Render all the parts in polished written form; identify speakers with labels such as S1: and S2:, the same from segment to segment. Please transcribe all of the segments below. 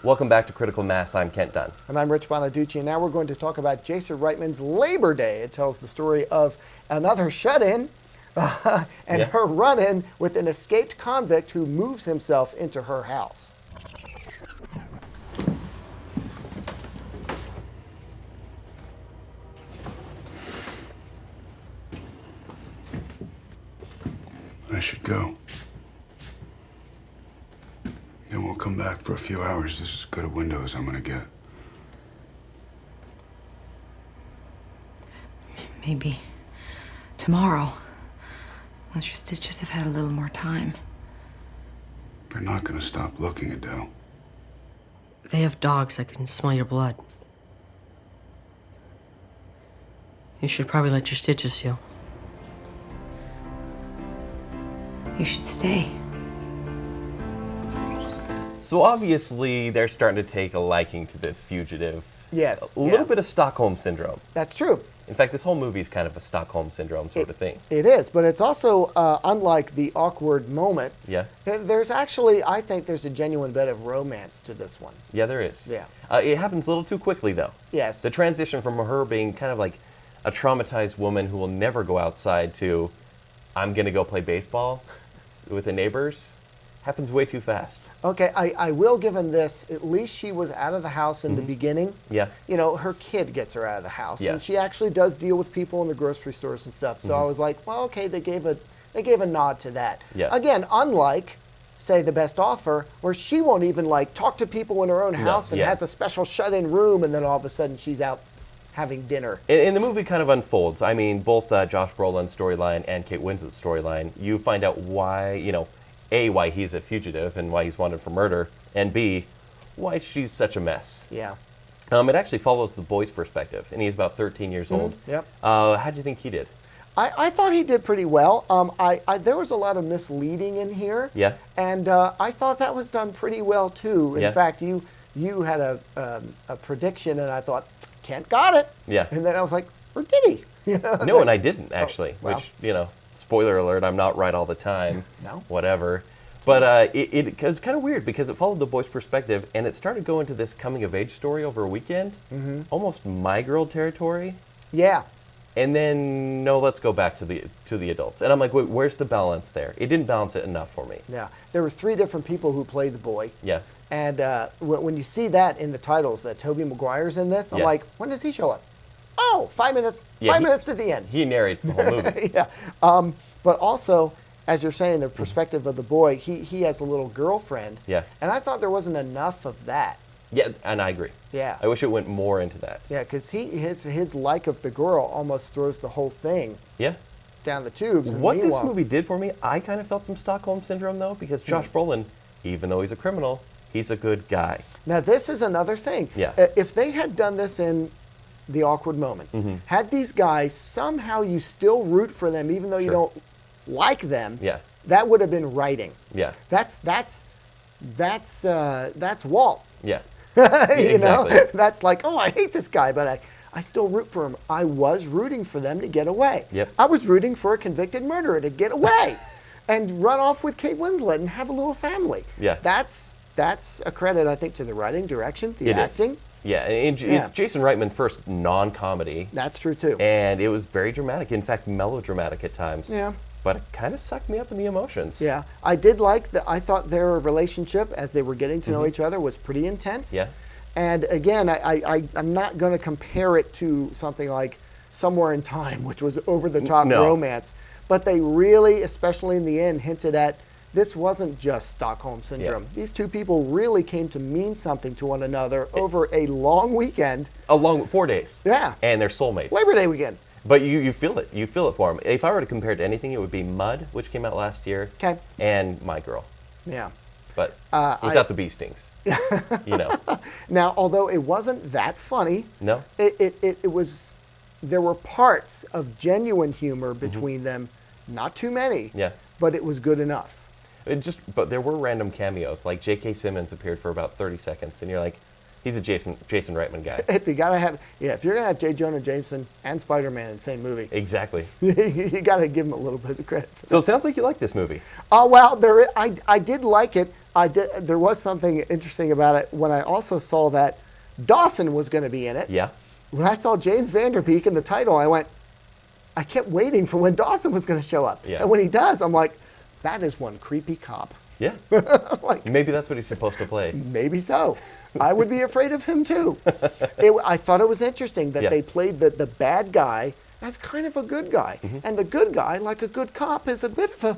S1: Welcome back to Critical Mass. I'm Kent Dunn.
S2: And I'm Rich Bonaducci, and now we're going to talk about Jason Reitman's Labor Day. It tells the story of another shut-in and her run-in with an escaped convict who moves himself into her house.
S3: I should go. Then we'll come back for a few hours. This is as good a window as I'm gonna get.
S4: Maybe tomorrow, once your stitches have had a little more time.
S3: They're not gonna stop looking, Adele.
S5: They have dogs that can smell your blood. You should probably let your stitches heal.
S4: You should stay.
S1: So obviously, they're starting to take a liking to this fugitive.
S2: Yes.
S1: A little bit of Stockholm Syndrome.
S2: That's true.
S1: In fact, this whole movie is kind of a Stockholm Syndrome sort of thing.
S2: It is, but it's also, unlike the awkward moment,
S1: Yeah.
S2: there's actually, I think there's a genuine bit of romance to this one.
S1: Yeah, there is.
S2: Yeah.
S1: It happens a little too quickly, though.
S2: Yes.
S1: The transition from her being kind of like a traumatized woman who will never go outside to, I'm going to go play baseball with the neighbors, happens way too fast.
S2: Okay, I will give him this. At least she was out of the house in the beginning.
S1: Yeah.
S2: You know, her kid gets her out of the house.
S1: Yeah.
S2: And she actually does deal with people in the grocery stores and stuff. So I was like, well, okay, they gave a nod to that.
S1: Yeah.
S2: Again, unlike, say, The Best Offer, where she won't even like talk to people in her own house and
S1: yeah.
S2: has a special shut-in room, and then all of a sudden she's out having dinner.
S1: And the movie kind of unfolds. I mean, both Josh Brolin's storyline and Kate Winslet's storyline, you find out why, you know, A, why he's a fugitive and why he's wanted for murder, and B, why she's such a mess.
S2: Yeah.
S1: It actually follows the boy's perspective, and he's about 13 years old.
S2: Yep.
S1: How do you think he did?
S2: I thought he did pretty well. There was a lot of misleading in here.
S1: Yeah.
S2: And I thought that was done pretty well, too. In
S1: Yeah.
S2: fact, you had a prediction, and I thought, Kent got it.
S1: Yeah.
S2: And then I was like, or did he? You know,
S1: No, and I didn't, actually,
S2: well.
S1: which, you know, spoiler alert, I'm not right all the time.
S2: No.
S1: Whatever. But it was kind of weird because it followed the boy's perspective, and it started going to this coming-of-age story over a weekend, almost My Girl territory.
S2: Yeah.
S1: And then, no, let's go back to the adults. And I'm like, wait, where's the balance there? It didn't balance it enough for me.
S2: Yeah. There were 3 different people who played the boy.
S1: Yeah.
S2: And when you see that in the titles, that Tobey Maguire's in this, I'm
S1: Yeah.
S2: like, when does he show up? Oh, 5 minutes.
S1: Yeah,
S2: 5 minutes to the end.
S1: He narrates the whole movie.
S2: Yeah. But also, as you're saying, the perspective of the boy, he has a little girlfriend.
S1: Yeah.
S2: And I thought there wasn't enough of that.
S1: Yeah, and I agree.
S2: Yeah.
S1: I wish it went more into that.
S2: Yeah, because his like of the girl almost throws the whole thing
S1: Yeah.
S2: down the tubes. And
S1: What this
S2: meanwhile-
S1: movie did for me, I kind of felt some Stockholm Syndrome, though, because Josh Brolin, even though he's a criminal, he's a good guy.
S2: Now, this is another thing.
S1: Yeah.
S2: If they had done this in The Awkward Moment, had these guys, somehow you still root for them even though you
S1: Sure.
S2: don't like them,
S1: Yeah.
S2: that would have been writing.
S1: Yeah.
S2: That's Walt.
S1: Yeah.
S2: You
S1: Exactly.
S2: know? That's like, oh, I hate this guy, but I still root for him. I was rooting for them to get away.
S1: Yep.
S2: I was rooting for a convicted murderer to get away and run off with Kate Winslet and have a little family.
S1: Yeah.
S2: That's a credit, I think, to the writing, direction, the
S1: It is.
S2: acting.
S1: Yeah, and it's Jason Reitman's first non-comedy.
S2: That's true, too.
S1: And it was very dramatic, in fact, melodramatic at times.
S2: Yeah.
S1: But it kind of sucked me up in the emotions.
S2: Yeah. I did like I thought their relationship, as they were getting to know each other, was pretty intense.
S1: Yeah.
S2: And again, I'm not going to compare it to something like Somewhere in Time, which was over-the-top
S1: No.
S2: romance. But they really, especially in the end, hinted at this wasn't just Stockholm Syndrome.
S1: Yeah.
S2: These two people really came to mean something to one another over a long weekend.
S1: Along 4 days.
S2: Yeah.
S1: And they're soulmates.
S2: Labor Day weekend.
S1: But you feel it. You feel it for them. If I were to compare it to anything, it would be Mud, which came out last year.
S2: 'Kay.
S1: And My Girl.
S2: Yeah.
S1: But without the bee stings. You know.
S2: Now, although it wasn't that funny,
S1: No?
S2: it was. There were parts of genuine humor between them, not too many.
S1: Yeah.
S2: But it was good enough.
S1: But there were random cameos. Like J.K. Simmons appeared for about 30 seconds, and you're like, he's a Jason Reitman guy.
S2: If you're gonna have J. Jonah Jameson and Spider-Man in the same movie,
S1: Exactly.
S2: you gotta give him a little bit of credit.
S1: So it sounds like you like this movie.
S2: Oh well, I did like it. I did. There was something interesting about it when I also saw that Dawson was going to be in it.
S1: Yeah.
S2: When I saw James Van Der Beek in the title, I kept waiting for when Dawson was going to show up.
S1: Yeah.
S2: And when he does, I'm like, that is one creepy cop.
S1: Yeah.
S2: Like,
S1: Maybe that's what he's supposed to play.
S2: maybe so. I would be afraid of him too. I thought it was interesting that
S1: Yeah.
S2: they played the bad guy as kind of a good guy. And the good guy, like a good cop, is a bit of a,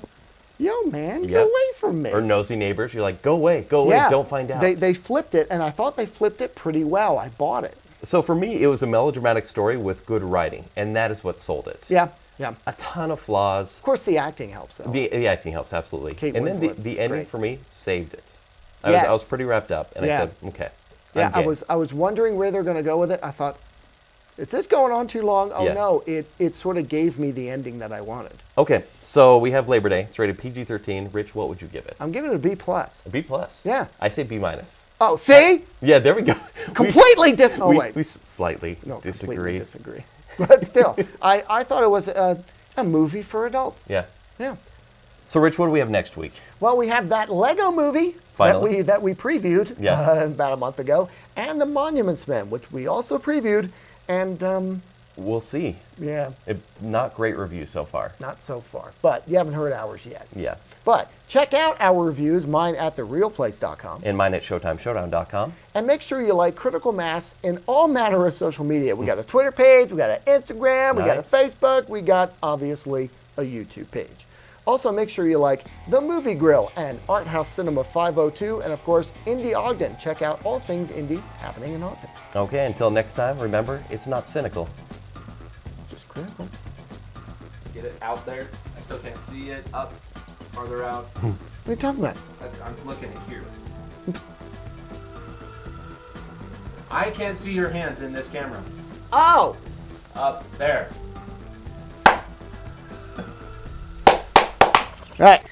S2: yo, man,
S1: Yeah.
S2: get away from me.
S1: Or nosy neighbors. You're like, go away, don't find out.
S2: They flipped it, and I thought they flipped it pretty well. I bought it.
S1: So for me, it was a melodramatic story with good writing, and that is what sold it.
S2: Yeah, yeah.
S1: A ton of flaws.
S2: Of course, the acting helps, though.
S1: The acting helps, absolutely.
S2: Kate
S1: and then
S2: Winslet's
S1: the ending
S2: great.
S1: for me saved it. I
S2: Yes.
S1: was pretty wrapped up, and
S2: Yeah.
S1: I said, okay.
S2: Yeah,
S1: I'm game.
S2: I was wondering where they're going to go with it. I thought, is this going on too long? Oh
S1: Yeah.
S2: no, it sort of gave me the ending that I wanted.
S1: Okay, so we have Labor Day. It's rated PG-13. Rich, what would you give it?
S2: I'm giving it a B+.
S1: A B+.
S2: Yeah.
S1: I say B-.
S2: Oh, see?
S1: Yeah, there we go.
S2: Completely oh, wait.
S1: We slightly
S2: No,
S1: disagree.
S2: completely disagree. But still, I thought it was a movie for adults.
S1: Yeah.
S2: Yeah.
S1: So, Rich, what do we have next week?
S2: Well, we have that Lego movie
S1: Finally.
S2: that we previewed
S1: Yeah.
S2: about a month ago, and The Monuments Men, which we also previewed, and
S1: We'll see.
S2: yeah,
S1: Not great reviews so far.
S2: not so far. But you haven't heard ours yet.
S1: Yeah.
S2: But check out our reviews, mine at therealplace.com,
S1: And mine at ShowtimeShowdown.com.
S2: and make sure you like Critical Mass in all manner of social media. We got a Twitter page, we got an Instagram, we got a
S1: Nice.
S2: Facebook, we got, obviously, a YouTube page. Also, make sure you like The Movie Grill and Art House Cinema 502, and of course, Indie Ogden. Check out all things indie happening in Ogden.
S1: Okay, until next time, remember, it's not cynical.
S2: Just critical.
S6: Get it out there. I still can't see it. Up, farther out.
S2: What are you talking about?
S6: I'm looking at here. I can't see your hands in this camera.
S2: Oh!
S6: Up there.
S2: All right.